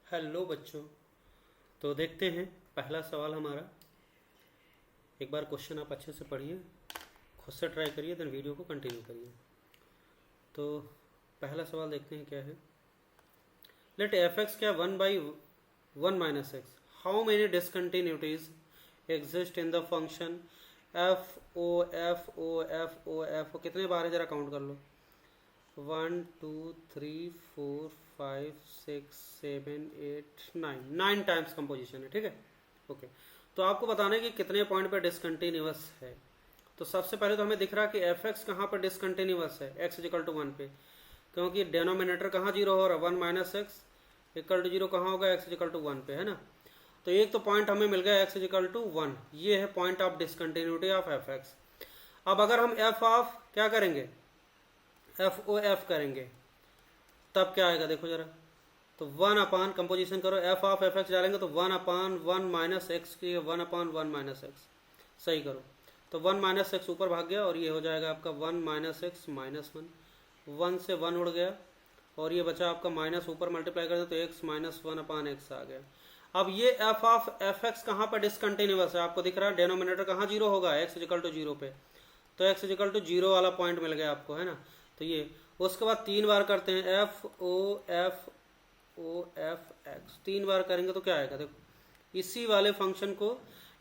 Hello बच्चों। तो देखते हैं पहला सवाल हमारा। एक बार क्वेश्चन आप अच्छे से पढ़िए, खुद से ट्राई करिए, देन वीडियो को कंटिन्यू करिए। तो पहला सवाल देखते हैं क्या है। लेट एफ एक्स क्या 1/1 - x, how many discontinuities exist in the function F O. कितने बार है जरा काउंट कर लो। 1 2 3 4 5 6 7 8 9 टाइम्स कंपोजिशन है। ठीक है, ओके। तो आपको बताना है कि कितने पॉइंट पे डिसकंटिन्यूअस है। तो सबसे पहले तो हमें दिख रहा है कि एफ एक्स कहाँ पर डिसकंटिन्यूअस है, एक्स इक्वल टू 1 पे, क्योंकि डिनोमिनेटर कहाँ जीरो हो रहा है, 1 - x इक्वल टू जीरो कहाँ होगा, एक्स इक्वल टू 1 पे, है ना। तो एक तो पॉइंट हमें मिल गया एक्स इक्वल टू 1, ये है point of discontinuity of F x. अब अगर हम एफ ऑफ क्या करेंगे, एफ ओ एफ करेंगे, तब क्या आएगा देखो जरा। तो 1 अपान कंपोजिशन करो, एफ ऑफ एफ एक्स डालेंगे तो 1/1 - x की 1/1 - x सही करो। तो 1 - x ऊपर भाग गया और ये हो जाएगा आपका 1 - x - 1, 1 से 1 उड़ गया और ये बचा आपका माइनस, ऊपर मल्टीप्लाई कर दो तो x - 1/x आ गया। अब ये एफ ऑफ एफ एक्स कहाँ पर डिसकंटिन्यूअस है, आपको दिख रहा है डिनोमिनेटर कहाँ जीरो होगा, x इक्वल टू जीरो पे। तो x इक्वल टू जीरो वाला पॉइंट मिल गया आपको, है ना। तो ये उसके बाद 3 बार करते हैं एफ ओ एफ एक्स, 3 बार करेंगे तो क्या आएगा देखो। इसी वाले फंक्शन को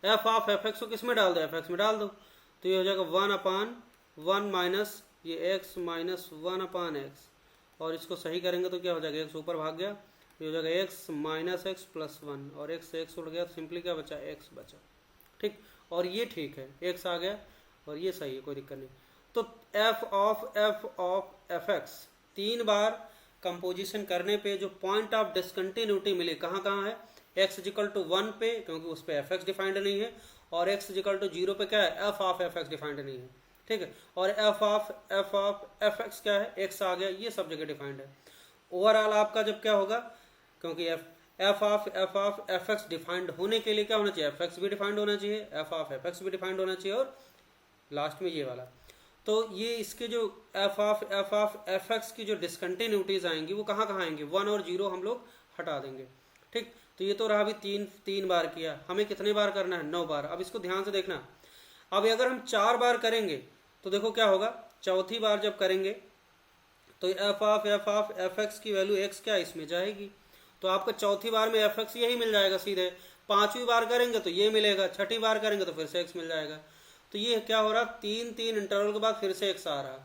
एफ ऑफ एफ एक्स को किस में डाल दो, एफ एक्स में डाल दो। तो ये हो जाएगा 1/1 माइनस ये x - 1/x, और इसको सही करेंगे तो क्या हो जाएगा, x ऊपर भाग गया, ये हो जाएगा x - x + 1 और x से x उड़ गया तो सिंपली क्या बचा, x बचा। ठीक, और ये ठीक है, x आ गया और ये सही है, कोई दिक्कत नहीं। तो F of F x 3 bar composition करने पे जो पॉइंट ऑफ डिसकंटिन्यूटी मिले कहाँ कहाँ है, x इक्वल टू 1 पे, क्योंकि उस पर एफ एक्स डिफाइंड नहीं है, और x इक्वल टू 0 पे क्या है, F of F x defined नहीं है। ठीक है, और एफ ऑफ एफ एक्स क्या है, x आ गया, ये सब जगह डिफाइंड है। ओवरऑल आपका जब क्या होगा, क्योंकि F of F x defined होने के लिए क्या होना चाहिए, एफ एक्स भी डिफाइंड होना चाहिए, एफ ऑफ एफ एक्स भी डिफाइंड होना चाहिए, और लास्ट में ये वाला। तो ये इसके जो एफ ऑफ एफ एक्स की जो डिसकंटिन्यूटीज आएंगी वो कहाँ कहाँ आएंगी, 1 और 0 हम लोग हटा देंगे। ठीक, तो ये तो रहा अभी तीन बार किया, हमें कितने बार करना है, 9 बार। अब इसको ध्यान से देखना। अब अगर हम 4 बार करेंगे तो देखो क्या होगा, चौथी बार जब करेंगे तो एफ ऑफ एफ एक्स की वैल्यू x क्या इसमें जाएगी, तो आपको चौथी बार में एफ एक्स यही मिल जाएगा सीधे। 5वीं बार करेंगे तो ये मिलेगा, 6ठी बार करेंगे तो फिर से x मिल जाएगा। तो ये क्या हो रहा, 3 इंटरवल के बाद फिर से x आ रहा।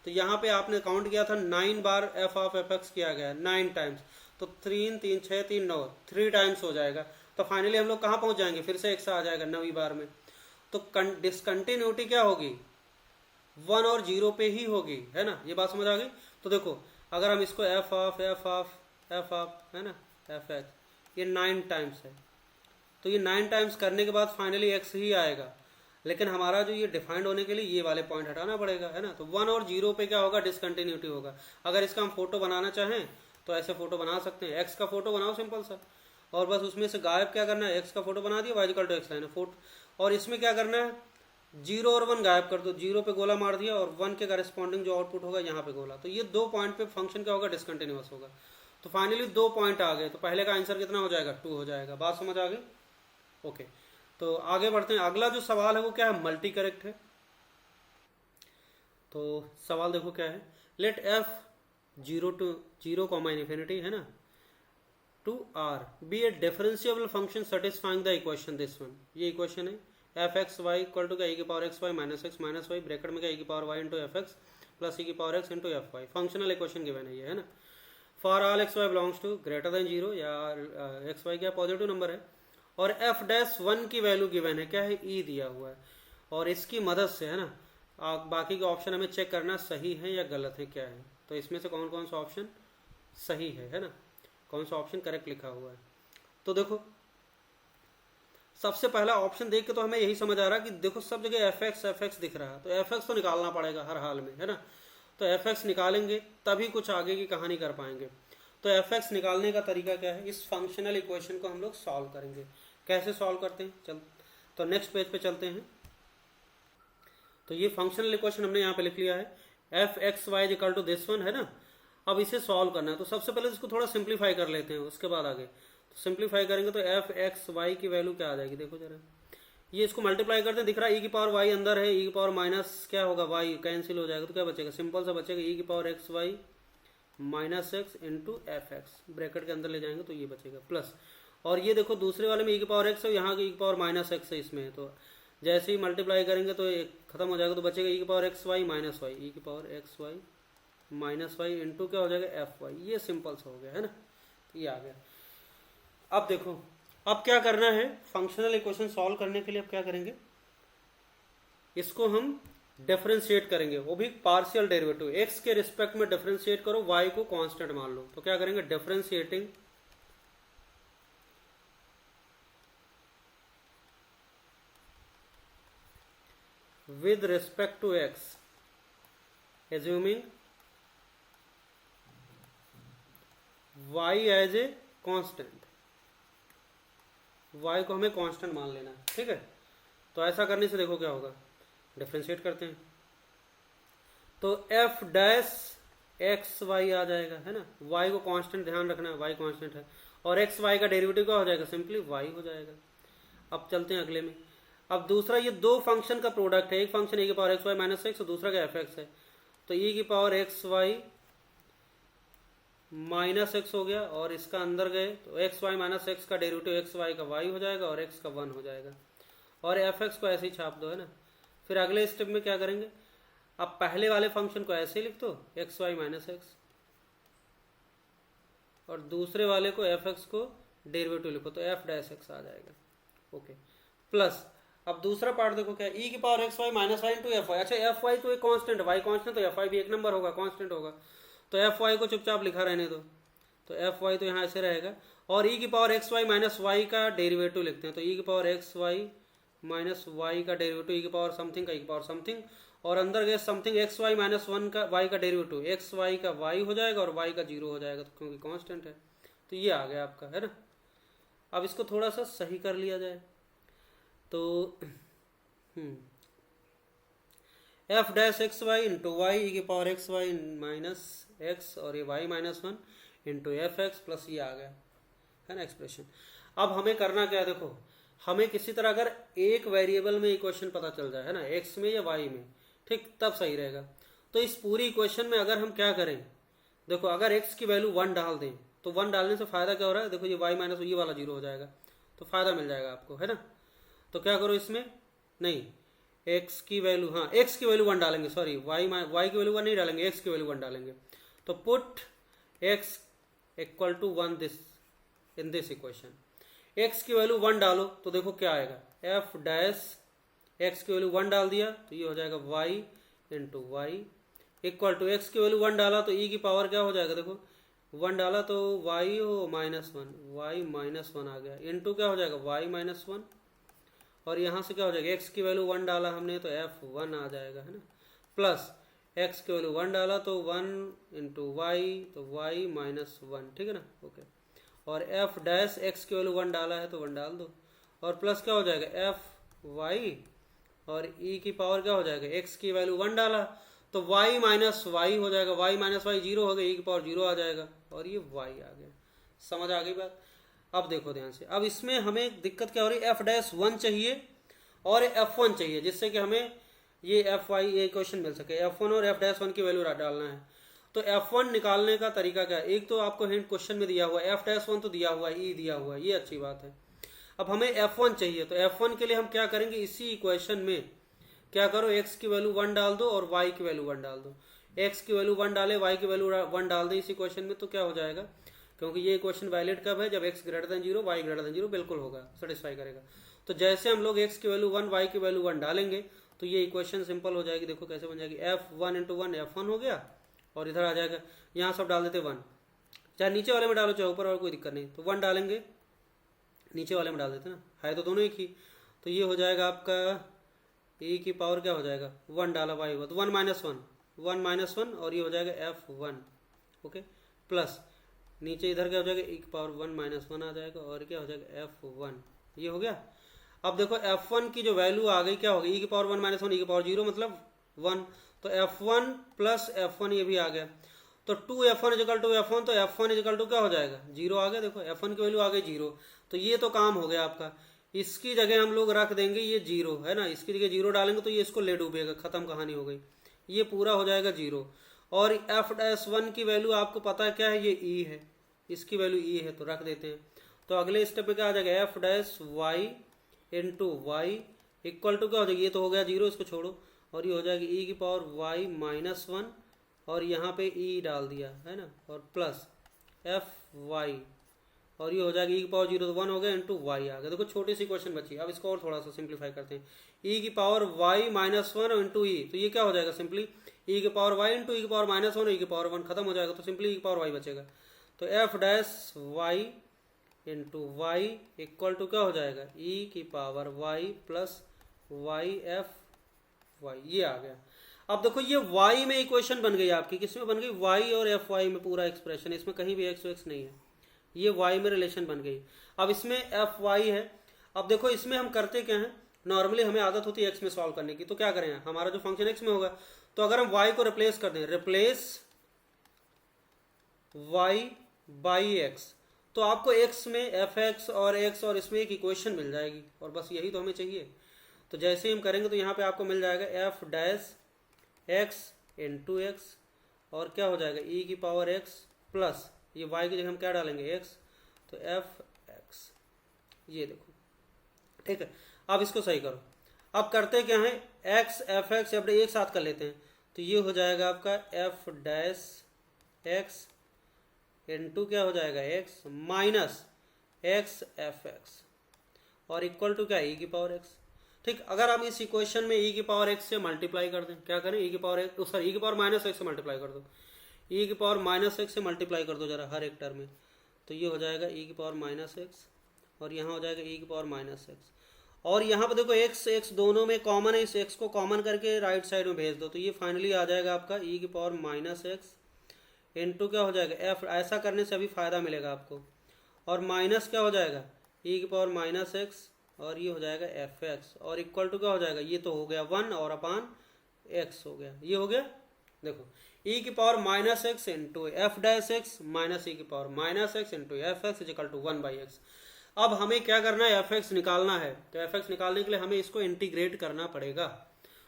तो यहाँ पे आपने काउंट किया था 9 बार एफ ऑफ एफ एक्स किया गया, 9 टाइम्स। तो 3 3 6 3 9, 3 टाइम्स हो जाएगा। तो फाइनली हम लोग कहाँ पहुँच जाएंगे, फिर से x आ जाएगा 9वीं बार में। तो डिसकंटिन्यूटी क्या होगी, 1 और 0 पे ही होगी, है ना। ये बात समझ आ गई। तो देखो अगर हम इसको एफ ऑफ है ना, एफ एक्स, ये 9 टाइम्स है, तो ये 9 टाइम्स करने के बाद फाइनली x ही आएगा। लेकिन हमारा जो ये डिफाइंड होने के लिए ये वाले पॉइंट हटाना पड़ेगा, है ना। तो 1 और 0 पे क्या होगा, डिसकंटिन्यूटी होगा। अगर इसका हम फोटो बनाना चाहें तो ऐसे फोटो बना सकते हैं, x का फोटो बनाओ सिंपल सा, और बस उसमें से गायब क्या करना है, x का फोटो बना दिया, y equal to x line है फोटो, और इसमें क्या करना है, 0 और 1 गायब कर दो, 0 पे गोला मार दिया और 1 के करस्पॉन्डिंग जो आउटपुट होगा यहाँ पे गोला। तो ये 2 पॉइंट पे फंक्शन क्या होगा, डिसकंटिन्यूअस होगा। तो फाइनली 2 पॉइंट आ गए, तो पहले का आंसर कितना हो जाएगा, 2 हो जाएगा। बात समझ आ गई, ओके। तो आगे बढ़ते हैं। अगला जो सवाल है वो क्या है, मल्टी करेक्ट है। तो सवाल देखो क्या है, लेट एफ 0 to 0, है ना, to R be a differentiable function satisfying the equation this one. ये इक्वेशन है, f x y equal to e की power x y minus x minus y, bracket में क्या e की power y into f x plus e की power x into f y. Functional equation given है ये, है ना। For all x y belongs to greater than 0, या x y क्या पॉजिटिव नंबर है, और एफ डैश 1 की वैल्यू गिवन है, क्या है, ई दिया हुआ है। और इसकी मदद से, है ना, बाकी के ऑप्शन हमें चेक करना सही है या गलत है क्या है। तो इसमें से कौन कौन सा ऑप्शन सही है ना, कौन सा ऑप्शन करेक्ट लिखा हुआ है। तो देखो सबसे पहला ऑप्शन देख के तो हमें यही समझ आ रहा है कि देखो सब जगह एफ एक्स दिख रहा है, तो एफ एक्स तो निकालना पड़ेगा हर हाल में, है ना। तो एफ एक्स निकालेंगे तभी कुछ आगे की कहानी कर पाएंगे। तो एफ एक्स निकालने का तरीका क्या है, इस फंक्शनल इक्वेशन को हम लोग सॉल्व करेंगे। कैसे सॉल्व करते हैं, चल तो नेक्स्ट पेज पे चलते हैं। तो ये फंक्शनल इक्वेशन हमने यहाँ पे लिख लिया है, f x y equal to this one, है ना। अब इसे सॉल्व करना है, तो सबसे पहले इसको थोड़ा सिंप्लीफाई कर लेते हैं, उसके बाद आगे। तो सिंप्लीफाई करेंगे तो एफ एक्स वाई की वैल्यू क्या आ जाएगी, देखो जरा, ये इसको मल्टीप्लाई करते हैं, दिख रहा है ई की पावर वाई अंदर है, ई की पावर माइनस क्या होगा वाई, कैंसिल हो जाएगा, तो क्या बचेगा, सिंपल सा बचेगा ई की power x y minus x into f x, bracket के अंदर ले जाएंगे तो ये बचेगा प्लस, और ये देखो दूसरे वाले में ई की पावर एक्स है, यहाँ की ई की पावर माइनस एक्स है इसमें, तो जैसे ही मल्टीप्लाई करेंगे तो ये खत्म हो जाएगा, तो बचेगा ई की power x y minus y, e की power x y minus y into क्या हो जाएगा एफ वाई, ये सिंपल सा हो गया है ना, तो ये आ गया। अब देखो अब क्या करना है, फंक्शनल इक्वेशन सॉल्व करने के लिए अब क्या करेंगे, इसको हम डिफरेंशिएट करेंगे, वो भी पार्शियल डेरिवेटिव, एक्स के रिस्पेक्ट में डिफरेंशिएट करो, वाई को कांस्टेंट मान लो, तो क्या करेंगे differentiating with respect to x, assuming y as a constant, y को हमें कांस्टेंट मान लेना है, ठीक है। तो ऐसा करने से देखो क्या होगा, डिफरेंशिएट करते हैं तो f डैश एक्स वाई आ जाएगा, है ना, y को कांस्टेंट ध्यान रखना है, y कांस्टेंट है, और एक्स वाई का डेरिवेटिव क्या हो जाएगा, सिंपली y हो जाएगा। अब चलते हैं अगले में। अब दूसरा, ये दो फंक्शन का प्रोडक्ट है, एक फंक्शन e की power x y minus x और दूसरा का एफ एक्स है, तो e की power x y minus x हो गया, और इसका अंदर गए तो एक्स वाई माइनस एक्स का डेरिवेटिव एक्स वाई का वाई हो जाएगा और एक्स का 1 हो जाएगा, और एफ एक्स को ऐसे ही छाप दो, है ना। फिर अगले स्टेप में क्या करेंगे, अब पहले वाले फंक्शन को ऐसे ही लिख दो एक्स वाई माइनस एक्स, और दूसरे वाले को एफ एक्स को डेरिवेटिव लिखो तो एफ डैश एक्स आ जाएगा, ओके प्लस। अब दूसरा पार्ट देखो क्या, ई की power x y minus y into f y, अच्छा एफ वाई तो एक कांस्टेंट, वाई कांस्टेंट तो एफ वाई भी एक नंबर होगा, कांस्टेंट होगा, तो एफ वाई को चुपचाप लिखा रहने दो, तो एफ वाई तो यहाँ ऐसे रहेगा, और ई की power x y minus y का डेरिवेटिव लिखते हैं, तो ई की power x y minus y का डेरिवेटिव ई की पावर समथिंग का ई की पावर समथिंग, और अंदर गए समथिंग एक्स वाई माइनस 1 का वाई का डेरिवेटिव एक्स वाई का वाई हो जाएगा और वाई का 0 हो जाएगा, तो क्योंकि कांस्टेंट है, तो ये आ गया आपका, है ना। अब इसको थोड़ा सा सही कर लिया जाए तो f dash x y into y e की power x y minus x और ये y minus 1 into f x plus ये आ गया, है ना एक्सप्रेशन। अब हमें करना क्या है, देखो हमें किसी तरह अगर एक वेरिएबल में इक्वेशन पता चल जाए, है ना, एक्स में या वाई में, ठीक, तब सही रहेगा। तो इस पूरी इक्वेशन में अगर हम क्या करें, देखो अगर एक्स की वैल्यू 1 डाल दें तो 1 डालने से फायदा क्या हो रहा है, देखो ये वाई माइनस ये वाला 0 हो जाएगा, तो फायदा मिल जाएगा आपको, है ना। तो क्या करो इसमें, नहीं एक्स की वैल्यू, हाँ एक्स की वैल्यू 1 डालेंगे, सॉरी वाई की वैल्यू 1 नहीं डालेंगे, एक्स की वैल्यू 1 डालेंगे, तो put x equal to 1 this in this equation, x की वैल्यू 1 डालो तो देखो क्या आएगा, एफ डैश एक्स की वैल्यू 1 डाल दिया तो ये हो जाएगा y into y equal to x की वैल्यू 1 डाला तो ई की पावर क्या हो जाएगा, देखो 1 डाला तो वाई हो माइनस 1, वाई माइनस 1 आ गया, इंटू क्या हो जाएगा वाई माइनस 1, और यहाँ से क्या हो जाएगा एक्स की वैल्यू 1 डाला हमने तो एफ 1 आ जाएगा, है ना, प्लस एक्स की वैल्यू 1 डाला तो 1 इंटू वाई तो वाई माइनस 1, ठीक है ना, ओके, और एफ डैश एक्स की वैल्यू 1 डाला है तो 1 डाल दो, और प्लस क्या हो जाएगा एफ वाई, और ई की पावर क्या हो जाएगा, एक्स की वैल्यू 1 डाला तो वाई माइनस वाई हो जाएगा, वाई माइनस वाई 0 हो गया, ई की पावर 0 आ जाएगा, और ये वाई आ गया। समझ आ गई बात। अब देखो ध्यान से, अब इसमें हमें दिक्कत क्या हो रही है, एफ डैश 1 चाहिए और एफ 1 चाहिए, जिससे कि हमें ये एफ वाई ये क्वेश्चन मिल सके, एफ 1 और एफ डैश 1 की वैल्यू डालना है। तो एफ 1 निकालने का तरीका क्या है, एक तो आपको हिंट क्वेश्चन में दिया हुआ है, एफ डैश 1 तो दिया हुआ है, ई दिया हुआ है, ये अच्छी बात है। अब हमें एफ 1 चाहिए, तो एफ 1 के लिए हम क्या करेंगे, इसी इक्वेशन में क्या करो, एक्स की वैल्यू 1 डाल दो और वाई की वैल्यू 1 डाल दो, एक्स की वैल्यू 1 डाले वाई की वैल्यू 1 डाल दें इसी क्वेश्चन में, तो क्या हो जाएगा, क्योंकि ये क्वेश्चन वैलिड कब है, जब x greater than 0 y greater than 0 बिल्कुल होगा, सेटिस्फाई करेगा। तो जैसे हम लोग एक्स की वैल्यू 1 वाई की वैल्यू 1 डालेंगे तो ये इक्वेशन सिंपल हो जाएगी, देखो कैसे बन जाएगी, एफ 1 इंटू 1 एफ 1 हो गया, और इधर आ जाएगा, यहाँ सब डाल देते 1, चाहे नीचे वाले में डालो चाहे ऊपर, और कोई दिक्कत नहीं, तो 1 डालेंगे नीचे वाले में डाल देते ना, है तो दोनों एक ही, तो ये हो जाएगा आपका ई की पावर क्या हो जाएगा, 1 डाला वाई हुआ तो 1 माइनस 1 और ये हो जाएगा एफ 1, ओके, प्लस नीचे इधर क्या हो जाएगा, ई की पावर 1 माइनस 1 आ जाएगा, और क्या हो जाएगा एफ 1, ये हो गया। अब देखो एफ 1 की जो वैल्यू आ गई क्या होगी, ई की पावर 1 माइनस 1 ई की पावर 0 मतलब 1, तो एफ 1 प्लस एफ 1 ये भी आ गया, तो 2f1 इजिकल टू f1, तो f1 इजिकल टू क्या हो जाएगा, 0 आ गया। देखो f1 की वैल्यू आ गई 0, तो ये तो काम हो गया आपका। इसकी जगह हम लोग रख देंगे ये 0 है ना, इसकी जगह 0 डालेंगे तो ये इसको ले डूबेगा, खत्म कहानी हो गई, ये पूरा हो जाएगा 0। और f'1 की वैल्यू आपको पता है क्या है, ये e है, इसकी वैल्यू e है, तो रख देते हैं। तो अगले स्टेप पे क्या आ जाएगा, f'(y) into y equal to क्या हो जाएगी, ये तो हो गया 0, इसको छोड़ो, और ये हो जाएगी e की पावर y माइनस 1, और यहाँ पे e डाल दिया है ना, और प्लस f(y), और ये हो जाएगा e की पावर 0 तो 1 हो गया इंटू वाई आ गया। देखो छोटी सी क्वेश्चन बची, अब इसको और थोड़ा सा सिंप्लीफाई करते हैं। e की पावर y माइनस 1 इंटू ई, तो ये क्या हो जाएगा सिंपली e की पावर y इंटू ई की पावर माइनस 1, ई की पावर 1 खत्म हो जाएगा, तो सिंपली e की पावर y बचेगा। तो f'(y) into y equal to क्या हो जाएगा, e की power y plus Y f(y), ये आ गया। अब देखो ये y में इक्वेशन बन गई आपकी, किसमें बन गई, y और fy में पूरा एक्सप्रेशन, इसमें कहीं भी x नहीं है, ये y में रिलेशन बन गई। अब इसमें fy है। अब देखो इसमें हम करते क्या हैं, नॉर्मली हमें आदत होती है x में सॉल्व करने की, तो क्या करें, हमारा जो फंक्शन x में होगा, तो अगर हम y को रिप्लेस कर दें, रिप्लेस y बाई x, तो आपको x में fx और x और इसमें एक इक्वेशन मिल जाएगी, और बस यही तो हमें चाहिए। तो जैसे ही हम करेंगे तो यहाँ पे आपको मिल जाएगा f' इंटू एक्स, और क्या हो जाएगा e की पावर x प्लस ये y की जगह हम क्या डालेंगे x, तो fx, ये देखो ठीक है। अब इसको सही करो। अब करते क्या है, x fx अब एक साथ कर लेते हैं, तो ये हो जाएगा आपका f' इंटू क्या हो जाएगा x माइनस x fx, और इक्वल टू क्या, e की पावर x। ठीक, अगर हम इस इक्वेशन में e की पावर x से मल्टीप्लाई कर दें, क्या करें, e की पावर x, सॉरी e की पावर माइनस x से मल्टीप्लाई कर दो, e की पावर माइनस x से मल्टीप्लाई कर दो जरा हर एक टर्म में, तो ये हो जाएगा e की पावर माइनस x, और यहाँ हो जाएगा e की पावर माइनस x, और यहाँ पर देखो x दोनों में कॉमन है, इस x को कॉमन करके राइट साइड में भेज दो, तो ये फाइनली आ जाएगा आपका e की पावर माइनस x इंटू क्या हो जाएगा f, ऐसा करने से अभी फ़ायदा मिलेगा आपको, और माइनस क्या हो जाएगा e की पावर माइनस x, और ये हो जाएगा fx, और इक्वल टू क्या हो जाएगा, ये तो हो गया 1 और अपान x हो गया, ये हो गया। देखो e की power minus x into f' minus e की power minus x into fx is equal to 1/x। अब हमें क्या करना है, fx निकालना है, तो fx निकालने के लिए हमें इसको इंटीग्रेट करना पड़ेगा,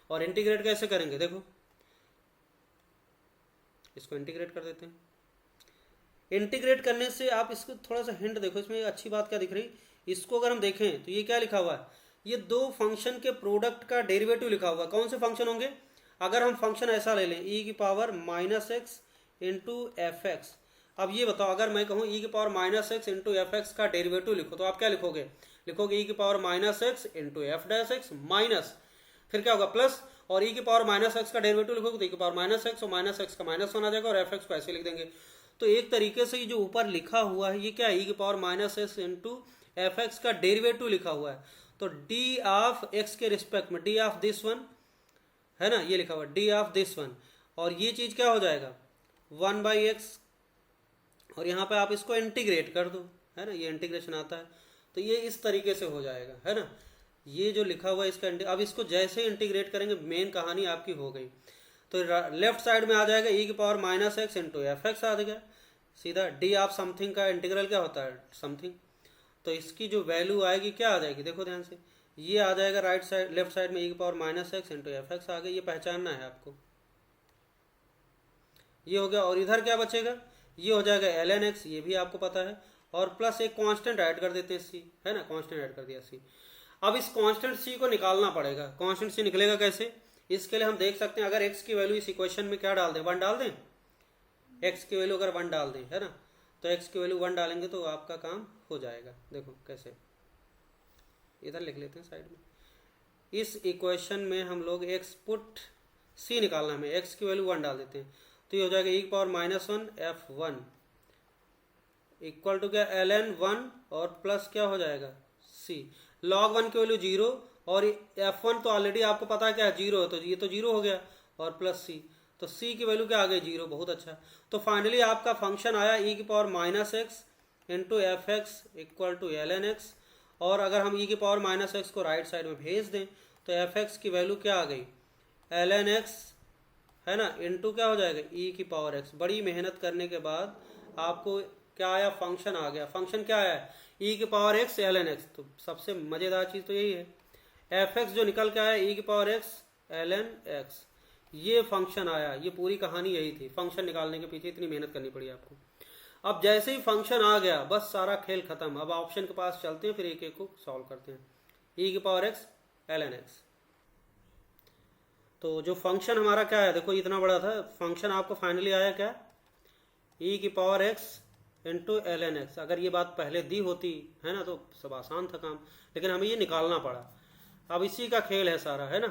और इंटीग्रेट कैसे करेंगे, देखो इसको इंटीग्रेट कर देते हैं। इंटीग्रेट करने से आप इसको थोड़ा सा हिंट देखो, इसमें अच्छी बात क्या दिख रही, इसको अगर हम देखें तो ये क्या लिखा हुआ है, ये दो फंक्शन के प्रोडक्ट का डेरिवेटिव लिखा हुआ है। कौन से फंक्शन होंगे, अगर हम फंक्शन ऐसा ले लें e की power minus x into f x, अब ये बताओ अगर मैं कहूँ e की power minus x into f x का डेरिवेटिव लिखो, तो आप क्या लिखोगे, लिखोगे e की power minus x into f' minus, फिर क्या होगा प्लस, और e की पावर माइनस एक्स का डेरिवेटिव लिखोगे तो e की पावर माइनस एक्स, और माइनस एक्स का माइनस 1 आ जाएगा, और एफ एक्स को ऐसे लिख देंगे। तो एक तरीके से ये जो ऊपर लिखा हुआ है ये क्या है, e की power minus x into f x का डेरिवेटिव लिखा हुआ है, तो डी ऑफ एक्स के रिस्पेक्ट में डी ऑफ दिस वन है ना, ये लिखा हुआ डी ऑफ दिस वन, और ये चीज़ क्या हो जाएगा 1/x, और यहाँ पे आप इसको इंटीग्रेट कर दो, है ना, ये इंटीग्रेशन आता है, तो ये इस तरीके से हो जाएगा, है ना, ये जो लिखा हुआ है इसका अब इसको जैसे इंटीग्रेट करेंगे मेन कहानी आपकी हो गई। तो लेफ्ट साइड में आ जाएगा e की power minus x into f x आ गया सीधा, डी ऑफ समथिंग का इंटीग्रल क्या होता है समथिंग, तो इसकी जो वैल्यू आएगी क्या आ जाएगी, देखो ध्यान से, ये आ जाएगा राइट साइड लेफ्ट साइड में e की power minus x into f x आ गया, ये पहचानना है आपको, ये हो गया, और इधर क्या बचेगा, ये हो जाएगा ln x, ये भी आपको पता है, और प्लस एक कांस्टेंट ऐड कर देते हैं c, है ना, कांस्टेंट ऐड कर दिया c। अब इस कांस्टेंट c को निकालना पड़ेगा, कांस्टेंट c निकलेगा कैसे, इसके लिए हम देख सकते हैं अगर x की वैल्यू इस इक्वेशन में क्या डाल दें, 1 डाल दें, x की वैल्यू अगर 1 डाल दें, है ना, तो x की वैल्यू 1 डालेंगे तो आपका काम हो जाएगा। देखो कैसे, इधर लिख लेते हैं साइड में, इस इक्वेशन में हम लोग x पुट c निकालना, हमें x की वैल्यू 1 डाल देते हैं, तो ये हो जाएगा e की power minus 1 f1 equal to क्या ln 1, और प्लस क्या हो जाएगा c, log 1 की वैल्यू 0, और f1 तो ऑलरेडी आपको पता है क्या है 0 है, तो ये तो 0 हो गया, और प्लस c, तो c की वैल्यू क्या आ गई 0, बहुत अच्छा। तो फाइनली आपका फंक्शन आया e की power minus x into f x equal to ln x, और अगर हम e की पावर माइनस एक्स को राइट साइड में भेज दें तो एफ एक्स की वैल्यू क्या आ गई ln x है ना, इनटू क्या हो जाएगा ई की पावर एक्स। बड़ी मेहनत करने के बाद आपको क्या आया, फंक्शन आ गया। फंक्शन क्या आया, ई की power x l n x. तो सबसे मज़ेदार चीज़ तो यही है, एफ एक्स जो निकल के आया ई की power x l n x, ये फंक्शन आया। ये पूरी कहानी यही थी, फंक्शन निकालने के पीछे इतनी मेहनत करनी पड़ी आपको। अब जैसे ही फंक्शन आ गया बस सारा खेल खत्म। अब ऑप्शन के पास चलते हैं, फिर एक एक को सॉल्व करते हैं। ई की power x l n x, तो जो फंक्शन हमारा क्या है, देखो इतना बड़ा था फंक्शन, आपको फाइनली आया क्या, ई की power x into l n x. अगर ये बात पहले दी होती है ना तो सब आसान था काम, लेकिन हमें ये निकालना पड़ा। अब इसी का खेल है सारा, है ना।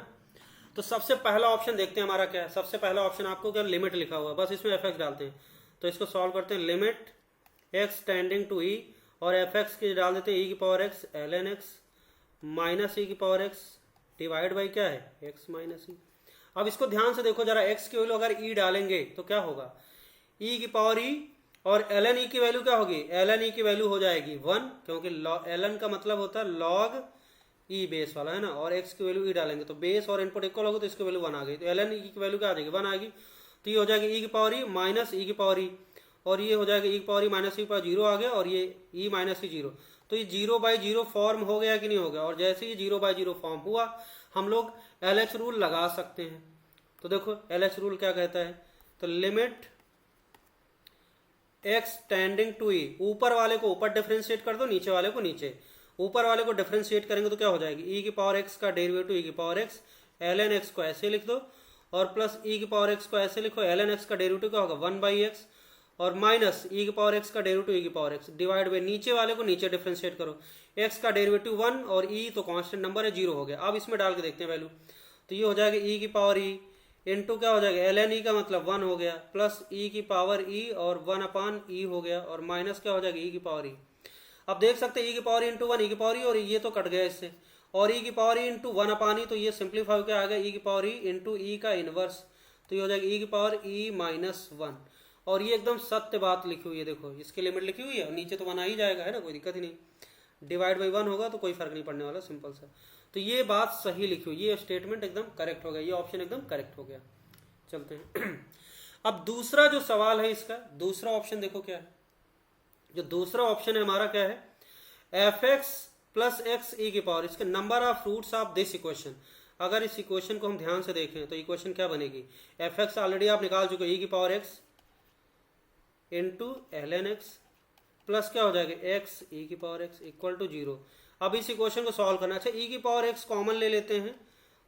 तो सबसे पहला ऑप्शन देखते हैं हमारा क्या है। सबसे पहला ऑप्शन आपको क्या, लिमिट लिखा हुआ है, बस इसमें एफ एक्स डालते हैं। तो इसको सॉल्व करते हैं, limit x tending to e, और एफ एक्स की डाल देते हैं ई की power x l n x minus e की पावर एक्स डिवाइड बाई क्या है एक्स माइनस ई। अब इसको ध्यान से देखो जरा, एक्स की वैल्यू अगर ई डालेंगे तो क्या होगा, ई की पावर ई, और एल एन ई की वैल्यू क्या होगी, एल एन ई की वैल्यू हो जाएगी 1, क्योंकि एल एन का मतलब होता है लॉग ई बेस वाला, है ना। और एक्स की वैल्यू ई डालेंगे तो बेस और इनपुट इक्वल होगा, तो इसकी वैल्यू 1 आ गई। तो एल एन ई की वैल्यू क्या आ जाएगी, 1 आएगी। तो ये हो जाएगी ई की पावर ई माइनस ई की पावर ई, और ये हो जाएगा ई की पावर ई माइनस ई की पावर 0 आ गया, और ये ई माइनस ई 0। तो ये 0/0 फॉर्म हो गया कि नहीं हो गया। और जैसे ही 0/0 फॉर्म हुआ हम लोग एल एच रूल लगा सकते हैं। तो देखो एल एच रूल क्या कहता है, तो लिमिट एक्स टेंडिंग टू ई, ऊपर वाले को ऊपर डिफरेंशिएट कर दो, नीचे वाले को नीचे। ऊपर वाले को डिफरेंशिएट करेंगे तो क्या हो जाएगी, ई की पावर एक्स का डेरिवेटिव ई की power x l n x को ऐसे लिख दो, और प्लस ई की पावर एक्स को ऐसे लिखो, एल एन एक्स का डेरिवेटिव क्या होगा 1/x, और माइनस ई की पावर एक्स का डेरिवेटिव ई की पावर एक्स डिवाइड बाई नीचे वाले को नीचे डिफरेंशिएट करो। एक्स का डेरिवेटिव 1 और ई तो कांस्टेंट नंबर है 0 हो गया। अब इसमें डाल के देखते हैं वैल्यू, तो ये हो जाएगा ई की पावर ई इंटू क्या हो जाएगा, एल एन ई का मतलब 1 हो गया, प्लस ई की पावर ई और 1/e हो गया, और माइनस क्या हो जाएगा ई की पावर ई। अब देख सकते हैं ई की पावर ई इंटू 1 ई की पावर ई, और ये तो कट गया इससे, और ई की पावर ई इंटू 1/e, तो ये सिंप्लीफाई होकर आ गया ई की पावर ई इंटू ई का इनवर्स, तो ये हो जाएगा ई की पावर ई माइनस 1। और ये एकदम सत्य बात लिखी हुई है, देखो इसकी लिमिट लिखी हुई है, नीचे तो 1 आ ही जाएगा, है ना, कोई दिक्कत ही नहीं। डिवाइड बाई 1 होगा तो कोई फर्क नहीं पड़ने वाला, सिंपल सा। तो ये बात सही लिखी हुई, ये स्टेटमेंट एकदम करेक्ट हो गया, ये ऑप्शन एकदम करेक्ट हो गया। चलते हैं अब दूसरा जो सवाल है इसका, दूसरा ऑप्शन देखो क्या है। जो दूसरा ऑप्शन है हमारा क्या है, f x plus x e की पावर, इसके number of roots of this equation. अगर इस इक्वेशन को हम ध्यान से देखें तो इक्वेशन क्या बनेगी, एफ एक्स ऑलरेडी आप निकाल चुके, ई की power x into l n x plus क्या हो जाएगा एक्स ई की पावर एक्स इक्वल टू 0। अब इस इक्वेशन को सॉल्व करना, अच्छा ई की पावर एक्स कॉमन ले लेते हैं,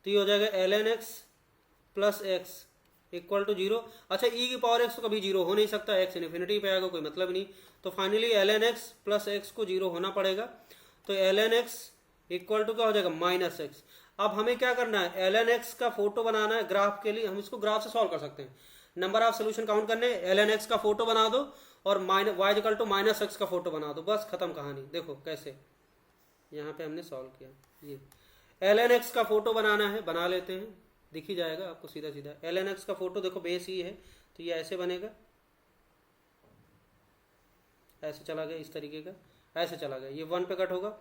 तो ये हो जाएगा l n x plus x equal to 0। अच्छा ई की पावर एक्स तो कभी 0 हो नहीं सकता, एक्स इन्फिनिटी पे आएगा, कोई मतलब नहीं। तो finally l n x plus x को 0 होना पड़ेगा, तो l n x equal to क्या हो जाएगा माइनस एक्स। अब हमें क्या करना है, एल एन एक्स का फोटो बनाना है ग्राफ के लिए, हम इसको ग्राफ से सॉल्व कर सकते हैं। नंबर ऑफ सोल्यूशन काउंट करने, एल एन एक्स का फोटो बना दो और y equal to minus x का फोटो बना दो, बस खत्म कहानी। देखो कैसे यहाँ पे हमने सॉल्व किया, ये एल एन एक्स का फोटो बनाना है, बना लेते हैं, दिख ही जाएगा आपको सीधा सीधा। एल एन एक्स का फोटो देखो बेस ही है, तो ये ऐसे बनेगा, ऐसे चला गया इस तरीके का, ऐसे चला गया, ये 1 पे कट होगा।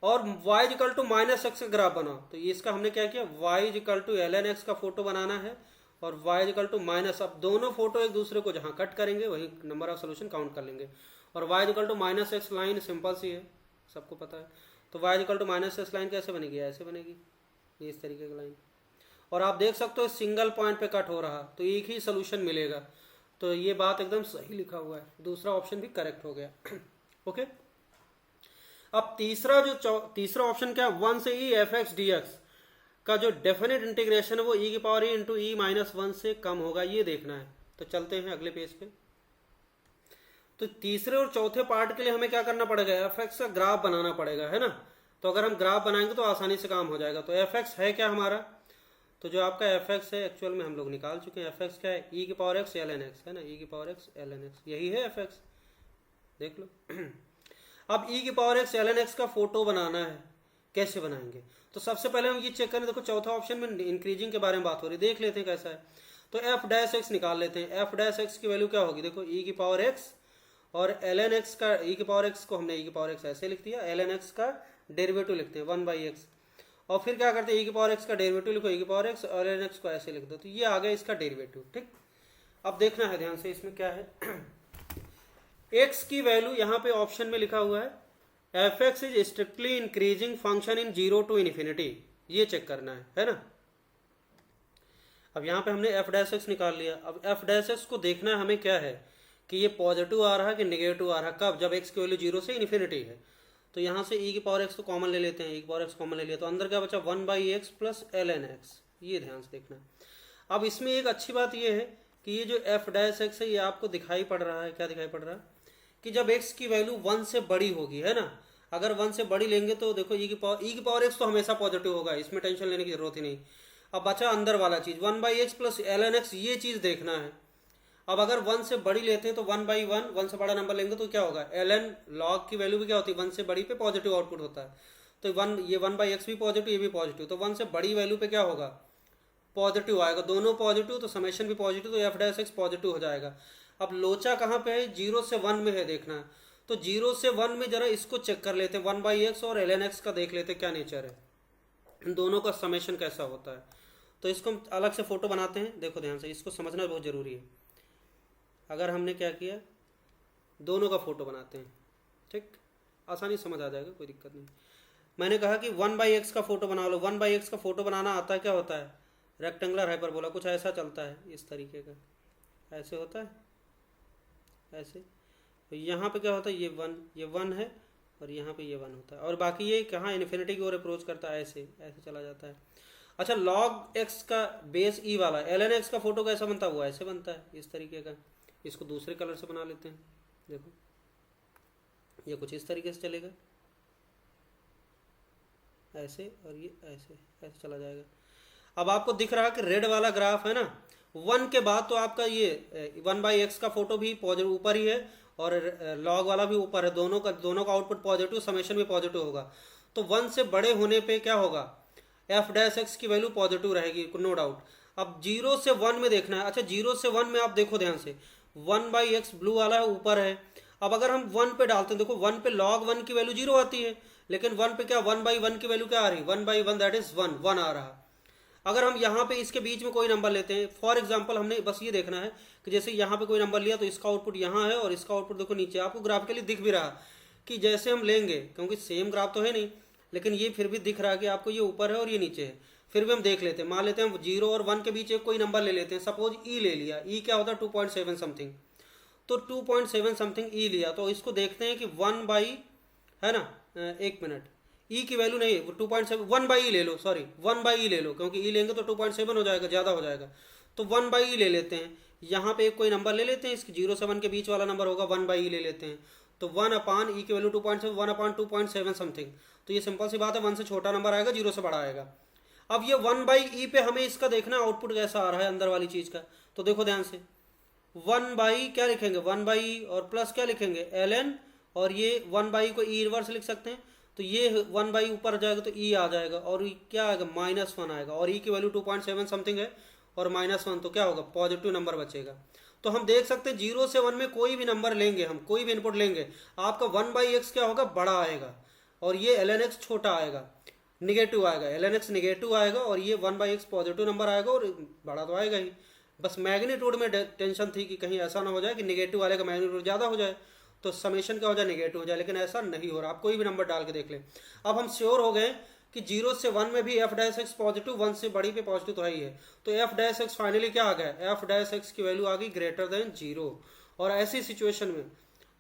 और y equal to minus x का ग्राफ बनाओ, तो इसका हमने क्या किया, y equal to l n x का फोटो बनाना है, और y इक्वल टू माइनस, अब दोनों फोटो एक दूसरे को जहाँ कट करेंगे वही नंबर ऑफ सोल्यूशन काउंट कर लेंगे। और y equal to minus x line simple सी है, सबको पता है। तो y equal to minus x line कैसे बनेगी, ऐसे बनेगी, ये इस तरीके की लाइन। और आप देख सकते हो सिंगल पॉइंट पे कट हो रहा, तो एक ही सोल्यूशन मिलेगा। तो ये बात एकदम सही लिखा हुआ है, दूसरा ऑप्शन भी करेक्ट हो गया। ओके, अब तीसरा ऑप्शन क्या, 1 से E F x D x का जो डेफिनेट इंटीग्रेशन है वो ई की power E into E minus 1 से कम होगा, ये देखना है। तो चलते हैं अगले पेज पे। तो तीसरे और चौथे पार्ट के लिए हमें क्या करना पड़ेगा, एफ एक्स का ग्राफ बनाना पड़ेगा, है ना। तो अगर हम ग्राफ बनाएंगे तो आसानी से काम हो जाएगा। तो एफ एक्स है क्या हमारा, तो जो आपका एफ एक्स है एक्चुअल में हम लोग निकाल चुके हैं। एफ एक्स क्या है, ई की power x l n x, है ना, ई की power x l n x, यही है एफ एक्स, देख लो। अब ई की power x l n x का फोटो बनाना है, कैसे बनाएंगे। तो सबसे पहले हम ये चेक करें, देखो चौथा ऑप्शन में इंक्रीजिंग के बारे में बात हो रही है, देख लेते हैं कैसा है। तो एफ डैश एक्स निकाल लेते हैं। एफ डैश एक्स की वैल्यू क्या होगी, देखो ई की पावर एक्स और एल एन एक्स का, ई की पावर एक्स को हमने ई की पावर एक्स ऐसे लिख दिया, एल एन एक्स का डेरिवेटिव लिखते हैं 1/x, और फिर क्या करते हैं, e की पावर x का डेरिवेटिव लिखो, e की पावर x और ln x को ऐसे लिख दो, तो ये आ गया इसका डेरिवेटिव। ठीक, अब देखना है ध्यान से इसमें क्या है। x की वैल्यू यहाँ पे ऑप्शन में लिखा हुआ है f x is strictly increasing function in 0 to infinity, ये चेक करना है ना। अब यहाँ पे हमने एफ डैश एक्स निकाल लिया। अब एफ डैश एक्स को देखना है हमें क्या है कि ये पॉजिटिव आ रहा है कि नेगेटिव आ रहा है, कब, जब एक्स की वैल्यू 0 से इन्फिनिटी है। तो यहाँ से e की पावर x को कॉमन ले लेते हैं, e की पावर x कॉमन ले लिया तो अंदर क्या बचा 1/x प्लस ln x, ये ध्यान से देखना है। अब इसमें एक अच्छी बात ये है कि ये जो एफ डैश एक्स है ये आपको दिखाई पड़ रहा है, क्या दिखाई पड़ रहा है कि जब x की वैल्यू 1 से बड़ी होगी, है ना, अगर 1 से बड़ी लेंगे तो देखो e की पावर x तो हमेशा पॉजिटिव होगा, इसमें टेंशन लेने की जरूरत ही नहीं। अब बचा अंदर वाला चीज 1/x प्लस ln x, ये चीज देखना है। अब अगर 1 से बड़ी लेते हैं तो 1/1, 1 से बड़ा नंबर लेंगे तो क्या होगा, ln log की वैल्यू भी क्या होती है 1 से बड़ी पे पॉजिटिव आउटपुट होता है, तो 1 ये 1/x भी पॉजिटिव, ये भी पॉजिटिव, तो 1 से बड़ी वैल्यू पे क्या होगा, पॉजिटिव आएगा, दोनों पॉजिटिव, तो समेशन भी पॉजिटिव, तो एफ डैश एक्स पॉजिटिव हो जाएगा। अब लोचा कहाँ पे है, 0 से 1 में है, देखना है। तो 0 से 1 में जरा इसको चेक कर लेते हैं, 1/x और ln x का देख लेते हैं क्या नेचर है, इन दोनों का समेशन कैसा होता है। तो इसको हम अलग से फोटो बनाते हैं, देखो ध्यान से, इसको समझना बहुत जरूरी है। अगर हमने क्या किया, दोनों का फोटो बनाते हैं, ठीक, आसानी समझ आ जाएगा, कोई दिक्कत नहीं। मैंने कहा कि 1/x का फोटो बना लो। 1/x का फोटो बनाना आता है, क्या होता है, रेक्टेंगुलर हाइपरबोला, कुछ ऐसा चलता है इस तरीके का, ऐसे होता है, ऐसे। तो यहाँ पे क्या होता है, ये 1 है और यहाँ पे ये 1 होता है, और बाकी ये कहाँ इन्फिनिटी की ओर अप्रोच करता है, ऐसे ऐसे चला जाता है। अच्छा, log x का बेस e वाला ln x का फोटो कैसा बनता है, वो ऐसे बनता है इस तरीके का। इसको दूसरे कलर से बना लेते हैं, देखो ये कुछ इस तरीके से चलेगा, ऐसे, और ये ऐसे ऐसे चला जाएगा। अब आपको दिख रहा है कि रेड वाला ग्राफ है ना, 1 के बाद तो आपका ये 1/x का फोटो भी पॉजिटिव ऊपर ही है और log वाला भी ऊपर है, दोनों का आउटपुट पॉजिटिव, समेशन भी पॉजिटिव होगा। तो 1 से बड़े होने पे क्या होगा, एफ डैश एक्स की वैल्यू पॉजिटिव रहेगी, नो डाउट। अब 0 से 1 में देखना है। अच्छा, 0 से 1 में आप देखो ध्यान से, 1/x ब्लू वाला है ऊपर है। अब अगर हम 1 पे डालते हैं, देखो 1 पे log 1 की वैल्यू 0 आती है, लेकिन 1 पे क्या 1/1 की वैल्यू क्या आ रही, 1/1 दैट इज 1 आ रहा। अगर हम यहाँ पे इसके बीच में कोई नंबर लेते हैं, फॉर एग्जाम्पल हमने बस ये देखना है कि जैसे यहाँ पे कोई नंबर लिया तो इसका आउटपुट यहाँ है और इसका आउटपुट देखो नीचे, आपको ग्राफिकली दिख भी रहा कि जैसे हम लेंगे, क्योंकि सेम ग्राफ तो है नहीं, लेकिन ये फिर भी दिख रहा है कि आपको ये ऊपर है और ये नीचे है। फिर भी हम देख लेते हैं, मान लेते हैं हम 0 और 1 के बीच एक कोई नंबर ले लेते हैं, सपोज ई ले लिया, ई क्या होता है 2.7 समथिंग, तो 2.7 समथिंग ई लिया, तो इसको देखते हैं कि 1 है ना, एक मिनट, ई की वैल्यू नहीं, 2.7, 1/e ले लो, सॉरी 1/e ले लो, क्योंकि ई लेंगे तो 2.7 हो जाएगा, ज़्यादा हो जाएगा, तो 1/e ले लेते हैं। यहाँ पे एक कोई नंबर ले लेते हैं, इसकी 0 से 1 के बीच वाला नंबर होगा, 1/e ले लेते हैं, तो 1/e की वैल्यू 2.7, 1/2.7 समथिंग, तो ये सिंपल सी बात है, 1 से छोटा नंबर आएगा, 0 से बड़ा आएगा। अब ये 1/e पे हमें इसका देखना आउटपुट कैसा आ रहा है अंदर वाली चीज़ का, तो देखो ध्यान से, 1/e क्या लिखेंगे, 1/e और प्लस क्या लिखेंगे ln, और ये 1/e को e रिवर्स लिख सकते हैं, तो ये 1/e ऊपर जाएगा तो e आ जाएगा, और क्या आएगा -1 आएगा, और e की वैल्यू 2.7 समथिंग है और -1, तो क्या होगा, पॉजिटिव नंबर बचेगा। तो हम देख सकते हैं 0 से 1 में कोई भी नंबर लेंगे, हम कोई भी इनपुट लेंगे, आपका 1/x क्या होगा, बड़ा आएगा, और ये ln x छोटा आएगा, निगेटिव आएगा, ln x निगेटिव आएगा, और ये 1/x पॉजिटिव नंबर आएगा, और बड़ा तो आएगा ही। बस मैग्नीट्यूड में टेंशन थी कि कहीं ऐसा ना हो जाए कि निगेटिव वाले का मैग्नीट्यूड ज़्यादा हो जाए तो समेशन क्या हो जाए, निगेटिव हो जाए, लेकिन ऐसा नहीं हो रहा। आप कोई भी नंबर डाल के देख लें। अब हम श्योर हो गए कि 0 से 1 में भी एफ डैश एक्स पॉजिटिव, 1 से बड़ी पे पॉजिटिव तो ही है, तो एफ डैश एक्स फाइनली क्या आ गया, एफ डैश एक्स की वैल्यू आ गई ग्रेटर देन 0। और ऐसी सिचुएशन में,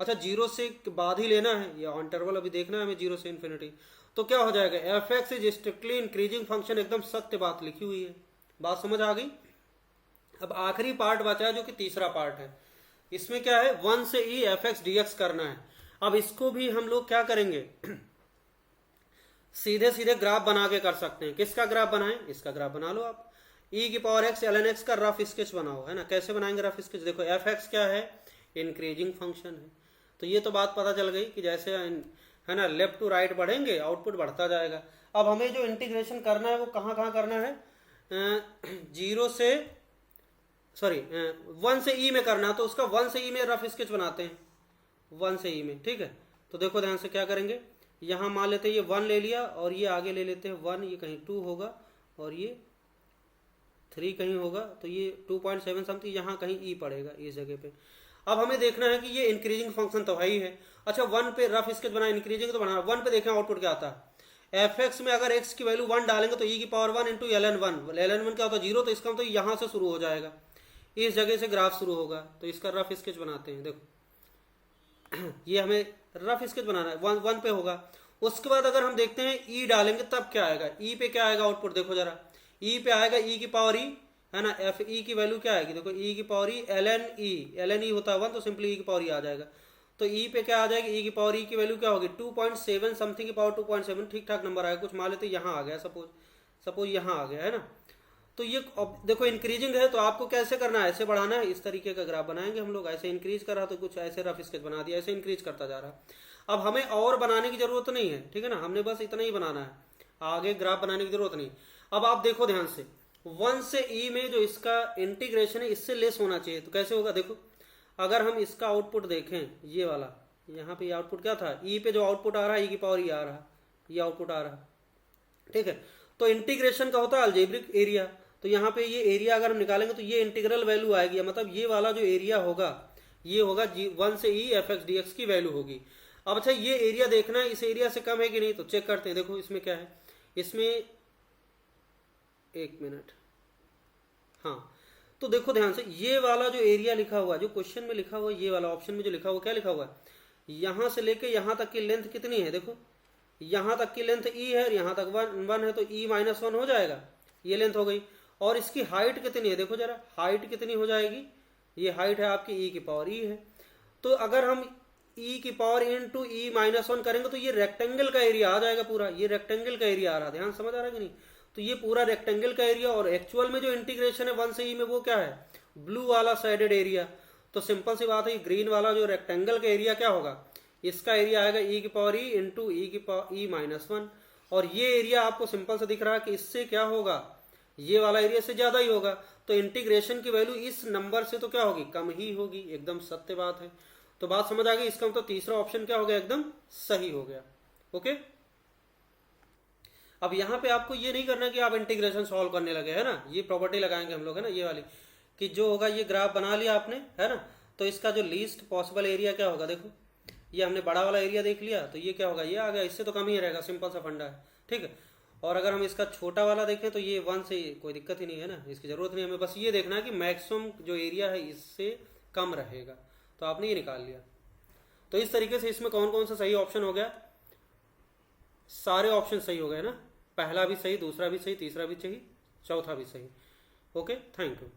अच्छा 0 से बाद ही लेना है या इंटरवल अभी देखना है हमें 0 से इन्फिनिटी, तो क्या हो जाएगा, F x is strictly increasing function, एकदम सत्य बात लिखी हुई है, बात समझ आ गई। अब आखिरी पार्ट बचा है जो कि तीसरा पार्ट है, इसमें क्या है 1 से e F x D x करना है। अब इसको भी हम लोग क्या करेंगे सीधे सीधे ग्राफ बना के कर सकते हैं। किसका ग्राफ बनाएं, इसका ग्राफ बना लो आप, e की पावर x ln x का रफ स्केच बनाओ, है ना। कैसे बनाएंगे रफ स्केच, देखो एफ एक्स क्या है, इंक्रीजिंग फंक्शन है, तो ये तो बात पता चल गई कि जैसे है ना लेफ्ट टू राइट बढ़ेंगे आउटपुट बढ़ता जाएगा। अब हमें जो इंटीग्रेशन करना है वो कहाँ कहाँ करना है, 0 से 1 से e में करना, तो उसका 1 से e में रफ स्केच बनाते हैं, 1 से e में, ठीक है। तो देखो ध्यान से क्या करेंगे, यहाँ मान लेते हैं ये 1 ले लिया और ये आगे ले लेते हैं 1, ये कहीं 2 होगा और ये 3 कहीं होगा, तो ये 2.7 समथिंग यहाँ कहीं ई पड़ेगा इस जगह पे। अब हमें देखना है कि ये इंक्रीजिंग फंक्शन तो है ही है। अच्छा 1 पे रफ स्केच बना, इंक्रीजिंग तो बना, 1 पे देखें आउटपुट क्या आता है। एफ एक्स में अगर एक्स की वैल्यू 1 डालेंगे तो ई की पावर 1 इंटू ln 1, ln 1 क्या होता है 0, तो इसका मतलब यहाँ से शुरू हो जाएगा, इस जगह से ग्राफ शुरू होगा। तो इसका रफ स्केच बनाते हैं, देखो ये हमें रफ स्केच बनाना है, 1 पे होगा। उसके बाद अगर हम देखते हैं ई डालेंगे तब क्या आएगा, ई पे क्या आएगा आउटपुट देखो जरा, ई पे आएगा ई की पावर ई, है ना, एफ ई की वैल्यू क्या आएगी देखो, ई की पावर ई ln ई होता है 1, तो सिंपली ई की पावर ई आ जाएगा। तो ई पे क्या आ जाएगी, ई की पावर ई की वैल्यू क्या होगी 2.7 समथिंग की पावर 2.7, ठीक ठाक नंबर आएगा, कुछ मान लेते यहाँ आ गया, सपोज यहाँ आ गया, है ना। तो ये अब देखो इंक्रीजिंग है, तो आपको कैसे करना है, ऐसे बढ़ाना है, इस तरीके का ग्राफ बनाएंगे हम लोग। ऐसे इंक्रीज कर रहा तो कुछ ऐसे रफ स्केच बना दिया, ऐसे इंक्रीज करता जा रहा। अब हमें और बनाने की जरूरत नहीं है, ठीक है ना, हमने बस इतना ही बनाना है, आगे ग्राफ बनाने की जरूरत नहीं। अब आप देखो ध्यान से, 1 से ई में जो इसका इंटीग्रेशन है इससे लेस होना चाहिए, तो कैसे होगा देखो, अगर हम इसका आउटपुट देखें, ये वाला यहाँ पे आउटपुट क्या था, ई पे जो आउटपुट आ रहा है ई की पावर ई आ रहा, ये आउटपुट आ रहा, ठीक है। तो इंटीग्रेशन का होता है अलजेब्रिक एरिया, तो यहाँ पे ये एरिया अगर हम निकालेंगे तो ये इंटीग्रल वैल्यू आएगी, मतलब ये वाला जो एरिया होगा ये होगा 1 से E F x D x की वैल्यू होगी। अब अच्छा ये एरिया देखना है, इस एरिया से कम है कि नहीं, तो चेक करते हैं, देखो इसमें क्या है, इसमें 1 मिनट, हाँ, तो देखो ध्यान से, ये वाला जो एरिया लिखा हुआ, जो क्वेश्चन में लिखा हुआ, ये वाला ऑप्शन में जो लिखा हुआ, क्या लिखा हुआ है, यहाँ से लेके यहाँ तक की लेंथ कितनी है, देखो यहाँ तक की लेंथ ई है और यहाँ तक 1 है, तो ई -1 हो जाएगा, ये लेंथ हो गई। और इसकी हाइट कितनी है, देखो जरा हाइट कितनी हो जाएगी, ये हाइट है आपकी ई की पावर ई है। तो अगर हम ई की पावर इंटू ई -1 करेंगे तो ये रेक्टेंगल का एरिया आ जाएगा पूरा, ये रेक्टेंगल का एरिया आ रहा है, ध्यान समझ आ रहा है कि नहीं। तो ये पूरा रेक्टेंगल का एरिया, और एक्चुअल में जो इंटीग्रेशन है 1 से ई में वो क्या है, ब्लू वाला साइडेड एरिया। तो सिंपल सी बात है, ग्रीन वाला जो रेक्टेंगल का एरिया क्या होगा, इसका एरिया आएगा ई की पावर ई इंटू ई की पावर ई -1, और ये एरिया आपको सिंपल से दिख रहा है कि इससे क्या होगा, ये वाला एरिया से ज्यादा ही होगा। तो इंटीग्रेशन की वैल्यू इस नंबर से तो क्या होगी, कम ही होगी, एकदम सत्य बात है। तो बात समझ आ गई, इसका मतलब तीसरा ऑप्शन क्या हो गया, एकदम सही हो गया। ओके, अब यहाँ पे आपको ये नहीं करना कि आप इंटीग्रेशन सॉल्व करने लगे, है ना, ये प्रॉपर्टी लगाएंगे हम लोग, है ना, ये वाली, कि जो होगा ये ग्राफ बना लिया आपने, है ना, तो इसका जो लीस्ट पॉसिबल एरिया क्या होगा, देखो ये हमने बड़ा वाला एरिया देख लिया, तो ये क्या होगा, ये आ गया, इससे तो कम ही रहेगा, सिंपल सा फंडा है, ठीक है। और अगर हम इसका छोटा वाला देखें तो ये 1 से कोई दिक्कत ही नहीं है ना, इसकी जरूरत नहीं, हमें बस ये देखना है कि मैक्सिमम जो एरिया है इससे कम रहेगा, तो आपने ये निकाल लिया। तो इस तरीके से इसमें कौन कौन सा सही ऑप्शन हो गया, सारे ऑप्शन सही हो गए ना, पहला भी सही, दूसरा भी सही, तीसरा भी सही, चौथा भी सही। Okay, thank you.